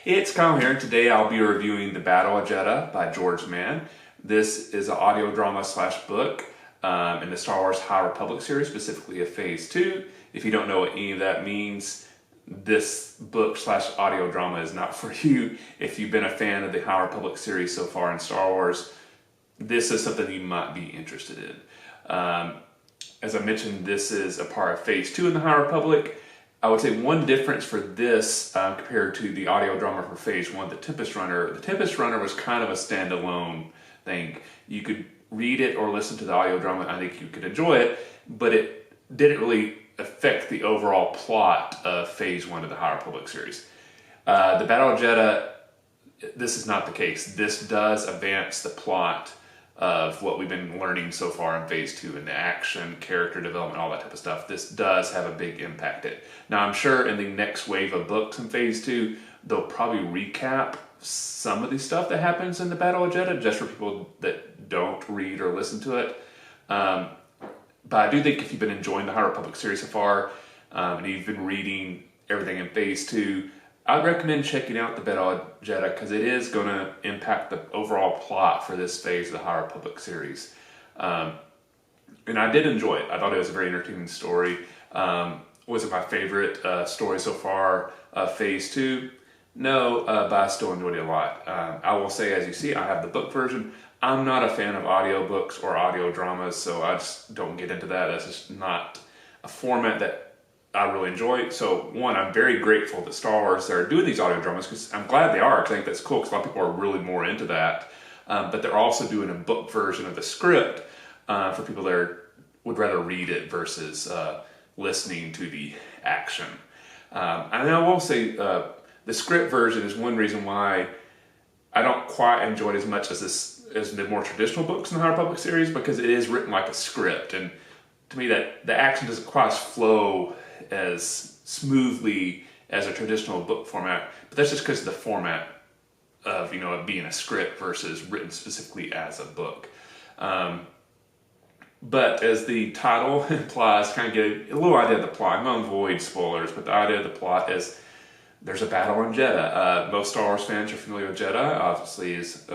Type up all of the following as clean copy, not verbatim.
Hey, it's Kyle here. Today I'll be reviewing The Battle of Jedha by George Mann. This is an audio drama slash book in the Star Wars High Republic series, specifically of Phase 2. If you don't know what any of that means, this book slash audio drama is not for you. If you've been a fan of the High Republic series so far in Star Wars, this is something you might be interested in. As I mentioned, this is a part of Phase 2 in the High Republic. I would say one difference for this compared to the audio drama for Phase 1, The Tempest Runner. The Tempest Runner was kind of a standalone thing. You could read it or listen to the audio drama. I think you could enjoy it, but it didn't really affect the overall plot of Phase 1 of the High Republic series. The Battle of Jedha, this is not the case. This does advance the plot of what we've been learning so far in Phase 2 and the action, character development, all that type of stuff. This does have a big impact. Now, I'm sure in the next wave of books in Phase 2, they'll probably recap some of the stuff that happens in the Battle of Jedha, just for people that don't read or listen to it. But I do think if you've been enjoying the High Republic series so far, and you've been reading everything in Phase 2, I'd recommend checking out the Battle of Jedha because it is going to impact the overall plot for this phase of the High Republic series. And I did enjoy it. I thought it was a very entertaining story. Was it my favorite story so far of Phase 2? No, but I still enjoyed it a lot. I will say, as you see, I have the book version. I'm not a fan of audiobooks or audio dramas, so I just don't get into that. That's just not a format that I really enjoy. So one, I'm very grateful that Star Wars are doing these audio dramas, because I'm glad they are, because I think that's cool, because a lot of people are really more into that. But they're also doing a book version of the script for people that would rather read it versus listening to the action. And I will say the script version is one reason why I don't quite enjoy it as much as the more traditional books in the High Republic series, because it is written like a script, and to me that the action doesn't quite flow as smoothly as a traditional book format. But that's just because of the format of it being a script versus written specifically as a book. But as the title implies, kind of get a little idea of the plot. I'm going to avoid spoilers, but the idea of the plot is there's a battle in Jedha. Most Star Wars fans are familiar with Jedha. Obviously, is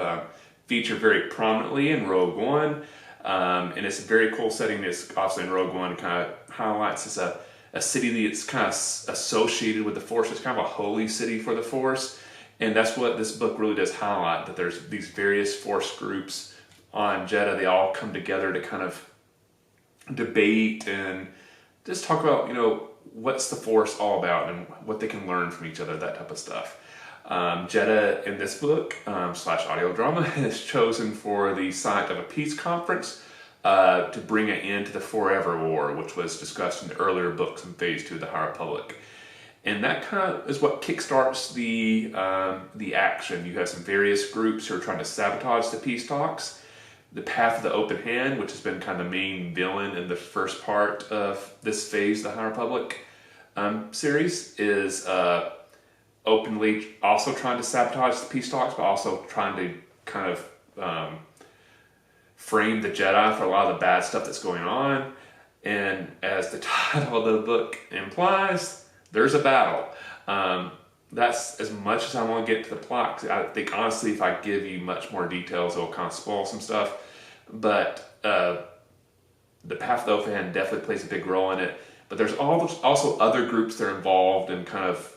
featured very prominently in Rogue One, and it's a very cool setting. It's obviously in Rogue One kind of highlights it's a city that's kind of associated with the Force. It's kind of a holy city for the Force, and that's what this book really does highlight. That there's these various Force groups on Jedha. They all come together to kind of debate and just talk about what's the Force all about and what they can learn from each other, that type of stuff. Jedha in this book slash audio drama is chosen for the site of a peace conference to bring an end to the Forever War, which was discussed in the earlier books in Phase 2 of the High Republic. And that kind of is what kickstarts the action. You have some various groups who are trying to sabotage the peace talks. The Path of the Open Hand, which has been kind of the main villain in the first part of this phase of the High Republic series, is openly also trying to sabotage the peace talks, but also trying to kind of frame the Jedi for a lot of the bad stuff that's going on. And as the title of the book implies, there's a battle. That's as much as I want to get to the plot. I think honestly, if I give you much more details, it'll kind of spoil some stuff. But the Path of the Open Hand definitely plays a big role in it. But there's also other groups that are involved in kind of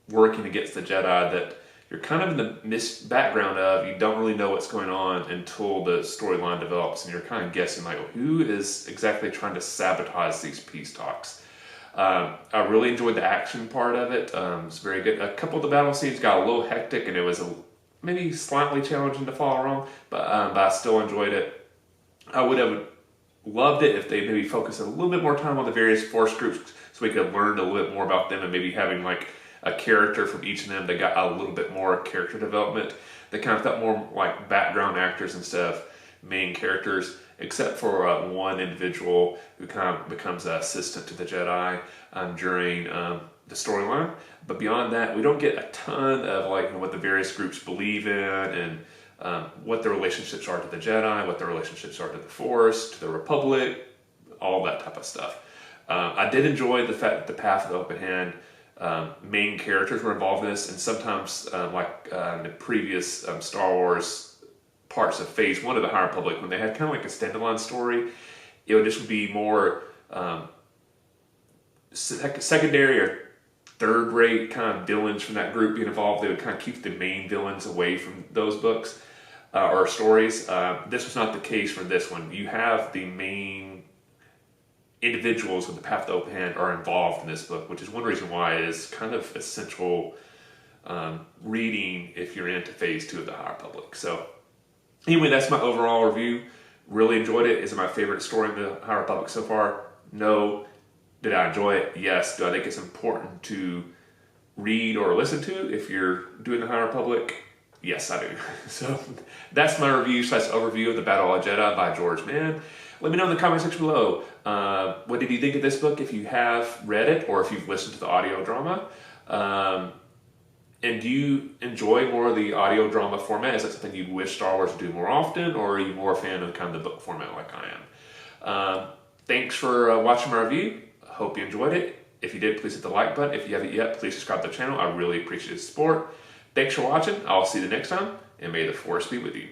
working against the Jedi that you're kind of in the background of. You don't really know what's going on until the storyline develops, and you're kind of guessing like, who is exactly trying to sabotage these peace talks. I really enjoyed the action part of it. It's very good. A couple of the battle scenes got a little hectic, and it was maybe slightly challenging to follow along, but I still enjoyed it. I would have loved it if they maybe focused a little bit more time on the various Force groups, so we could learn a little bit more about them, and maybe having like a character from each of them that got a little bit more character development. They kind of felt more like background actors instead of main characters, except for one individual who kind of becomes an assistant to the Jedi during the storyline. But beyond that, we don't get a ton of what the various groups believe in, and what their relationships are to the Jedi, what their relationships are to the Force, to the Republic, all that type of stuff. I did enjoy the fact that the Path of the Open Hand main characters were involved in this, and sometimes, in the previous Star Wars parts of Phase 1 of the High Republic, when they had kind of like a standalone story, it would just be more secondary or third-rate kind of villains from that group being involved. They would kind of keep the main villains away from those books or stories. This was not the case for this one. You have the main individuals with the Path to Open Hand are involved in this book, which is one reason why it is kind of essential reading if you're into Phase 2 of the High Republic. So anyway, that's my overall review. Really enjoyed it. Is it my favorite story in the High Republic so far? No. Did I enjoy it? Yes. Do I think it's important to read or listen to if you're doing the High Republic? Yes, I do. So that's my review / overview of the Battle of Jedha by George Mann. Let me know in the comment section below. What did you think of this book if you have read it or if you've listened to the audio drama? And do you enjoy more of the audio drama format? Is that something you wish Star Wars would do more often, or are you more a fan of kind of the book format like I am? Thanks for watching my review. I hope you enjoyed it. If you did, please hit the like button. If you haven't yet, please subscribe to the channel. I really appreciate the support. Thanks for watching. I'll see you the next time, and may the Force be with you.